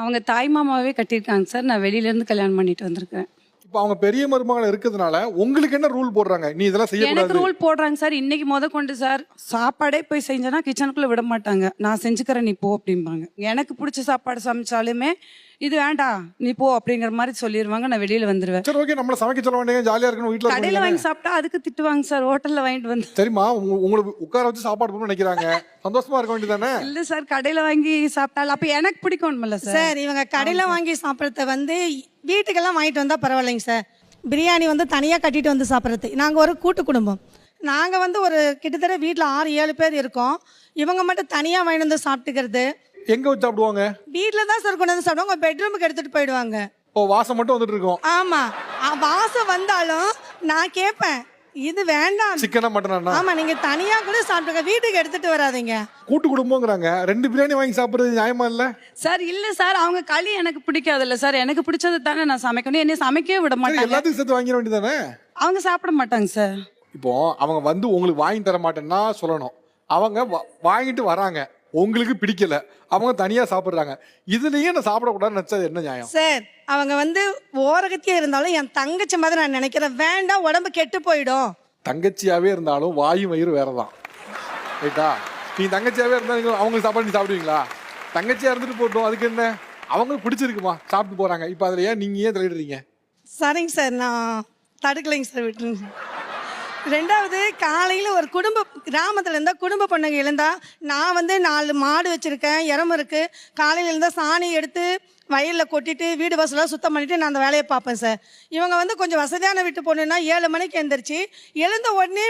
அவங்க தாய் மாமாவே கட்டியிருக்காங்க சார். நான் வெளியிலேருந்து கல்யாணம் பண்ணிட்டு வந்திருக்கேன். இப்போ அவங்க பெரிய மருமகள் இருக்கிறதுனால உங்களுக்கு என்ன ரூல் போடுறாங்க? நீ இதெல்லாம் எனக்கு செய்யக்கூடாது. ரூல் போடுறாங்க சார். இன்னைக்கு கொண்டு சார் சாப்பாடே போய் செஞ்சேன்னா கிச்சனுக்குள்ள விட மாட்டாங்க. நான் செஞ்சுக்கிறேன் நீ போ அப்படிம்பாங்க. எனக்கு பிடிச்ச சாப்பாடு சமைச்சாலுமே இது வேண்டாம் நீ போ அப்படிங்கிற மாதிரி சொல்லிடுவாங்க. நான் வெளியில வந்துருவேன். சரி, ஓகே, நம்மள சமைக்க சொல்ல வேண்டிய ஜாலியா இருக்கணும் வீட்ல. கடையில வாங்கி சாப்பிட்டா அதுக்கு திட்டுவாங்க சார். ஹோட்டல்ல வாங்கிட்டு வந்து சரிம்மா, உங்களுக்கு உட்கார வச்சு சாப்பாடு போடணும்னு நினைக்கிறாங்க, சந்தோஷமா இருக்க வேண்டியதானே? இல்ல சார், கடையில வாங்கி சாப்பிட்டாலும் அப்ப எனக்கு பிடிக்கும்ல சார். சார் இவங்க கடையில் வாங்கி சாப்பிட்றத வீட்டுக்கெல்லாம் வாங்கிட்டு வந்தால் பரவாயில்லைங்க சார். பிரியாணி தனியாக கட்டிட்டு வந்து சாப்பிட்றது. நாங்கள் ஒரு கூட்டு குடும்பம். நாங்கள் ஒரு கிட்டத்தட்ட வீட்டில் 6-7 பேர் இருக்கோம். இவங்க மட்டும் தனியாக வாங்கிட்டு வந்து சாப்பிட்டுக்கிறது. எங்க வச்சு சாப்பிடுவாங்க? வீட்டில் தான் சார் கொண்டு வந்து சாப்பிடுவாங்க. பெட்ரூமுக்கு எடுத்துகிட்டு போயிடுவாங்க. ஓ, வாசம் மட்டும் வந்துட்டு இருக்கோம். ஆமாம், வாசம் வந்தாலும் நான் கேட்பேன் இது வேண்டாம், சிக்கனா மட்டனா? ஆமா நீங்க தனியா கூட சாப்பிடுங்க, வீட்டுக்கு எடுத்துட்டு வராதீங்க. கூட்டு குடும்பம்ங்கறாங்க, 2 பிரியாணி வாங்கி சாப்பிடுறது நியாயமா இல்ல சார்? இல்ல சார், அவங்க களி எனக்கு பிடிக்காதுல்ல சார். எனக்கு பிடிச்சது தானே நான் சமைக்கணும். என்ன சமைக்கவே விட மாட்டாங்க. எல்லாத்தையும் சேர்த்து வாங்கிட வேண்டியதானே? அவங்க சாப்பிட மாட்டாங்க சார். இப்போ அவங்க உங்களுக்கு வாங்கி தர மாட்டேன்னா சொல்லணும். அவங்க வாங்கிட்டு வராங்க, உங்களுக்கு பிடிக்கல, அவங்க தனியா சாப்பிடுறாங்க. இதுலயே நான் சாப்பிடக்கூடாதுன்னு நினைச்சது என்ன நியாயம்? சார் அவங்க ஓரகத்தியா இருந்தாலும் என் தங்கச்சி மாதிரி நான் நினைக்கிறேன். வேண்டாம், உடம்பு கெட்டு போயிடும். தங்கச்சியாவே இருந்தாலும் வாயும் வயிறு வேறதான், ரைட்டா? நீ தங்கச்சியாவே இருந்தா அவங்களுக்கு சாப்பாடு நீ சாப்பிடுவீங்களா? தங்கச்சியா இருந்துட்டு போட்டோம், அதுக்கு என்ன? அவங்களுக்கு பிடிச்சிருக்குமா, சாப்பிட்டு போறாங்க. இப்போ அதுல ஏன் நீங்க ஏன் தலையிடுறீங்க? சரிங்க சார், நான் தடுக்கலைங்க சார், விட்டுருங்க. ரெண்டாவது, காலையில் ஒரு கிராமத்தில் இருந்தால் குடும்ப பொண்ணுங்க எழுந்தால் நான் 4 மாடு வச்சுருக்கேன், இறம இருக்குது. காலையில் இருந்தால் சாணி எடுத்து வயலில் கொட்டிட்டு வீடு வாசலாம் சுத்தம் பண்ணிவிட்டு நான் அந்த வேலையை பார்ப்பேன் சார். இவங்க கொஞ்சம் வசதியான வீட்டு பொண்ணுன்னா 7 மணிக்கு எழுந்திரிச்சு எழுந்த உடனே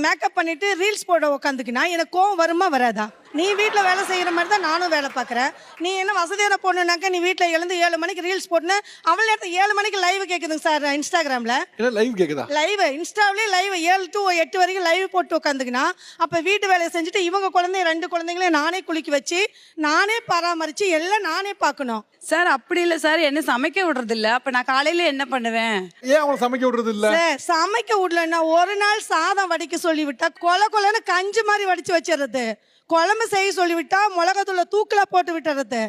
மேக்கப் பண்ணிவிட்டு ரீல்ஸ் போட உக்காந்துக்கினா எனக்கு கோவம் வருமா வராதா? நீ வீட்டில் வேலை செய்கிற மாதிரி தான் நானும் வேலை பார்க்குறேன். நீ என்ன வசதியான பொண்ணுனாக்கா நீ வீட்டில் எழுந்து 7 மணிக்கு ரீல்ஸ் போட்டுன்னு அவள் நேரத்தில் 7 மணிக்கு லைவ் கேட்குதுங்க சார். இன்ஸ்டாகிராமில் லைவ் கேட்குதா? லைவ் இன்ஸ்டாவிலே லைவ் 7 to 8 வரைக்கும் லைவ் போட்டு உட்காந்துக்கினா அப்போ வீட்டு வேலையை செஞ்சுட்டு இவங்க 2 குழந்தைங்களையும் நானே குளிக்க வச்சு நானே பராமரித்து எல்லாம் நானே பார்க்கணும். சார் அப்படி இல்லை சார், என்ன சமைக்க விடுறது இல்லை. அப்போ நான் காலையில் என்ன பண்ணுவேன்? ஏன் அவங்களை சமைக்க விடுறது இல்லை? சார் சமைக்க விடலன்னா ஒரு நாள் சாதம் வடிக்க சொல்லிவிட்டா கொலன்னு கஞ்சி மாதிரி வடித்து வச்சிடுறது. குழம்பு செய்ய சொல்லிவிட்டா மிளகாத்தூளை தூக்கில போட்டு விட்டுறது.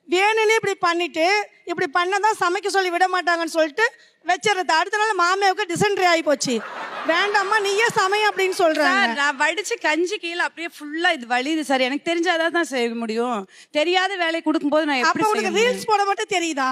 வேணும்னு இப்படி பண்ணதான் சமைக்க சொல்லி விட மாட்டாங்கன்னு சொல்லிட்டு வச்சிடறது. அடுத்த நாள் மாமியாவுக்கு டிசென்ட்ரி ஆகி போச்சு. வேண்டாம்மா நீயே சமைய அப்படின்னு சொல்றாங்க. நான் வடிச்சு கஞ்சி கீழே அப்படியே ஃபுல்லா இது வலியுது சார். எனக்கு தெரிஞ்சாதான் தான் செய்ய முடியும். தெரியாத வேலை கொடுக்கும்போது நான் எப்படி ரீல்ஸ் போட மட்டும் தெரியுதா?